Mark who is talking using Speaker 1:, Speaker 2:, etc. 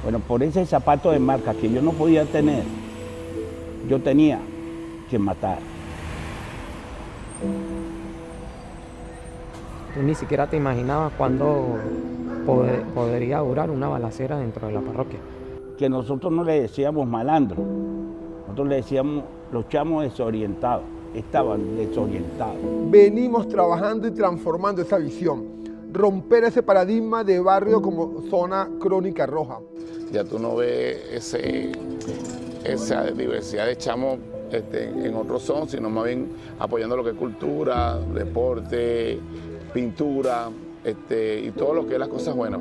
Speaker 1: Bueno, por ese zapato de marca que yo no podía tener, yo tenía que matar.
Speaker 2: Tú ni siquiera te imaginabas cuándo podría durar una balacera dentro de la parroquia.
Speaker 1: Que nosotros no le decíamos malandro, nosotros le decíamos los chamos desorientados, estaban desorientados.
Speaker 3: Venimos trabajando y transformando esa visión, romper ese paradigma de barrio como zona crónica roja.
Speaker 4: Ya tú no ves esa diversidad de chamos en otros son, sino más bien apoyando lo que es cultura, deporte, pintura y todo lo que es las cosas buenas.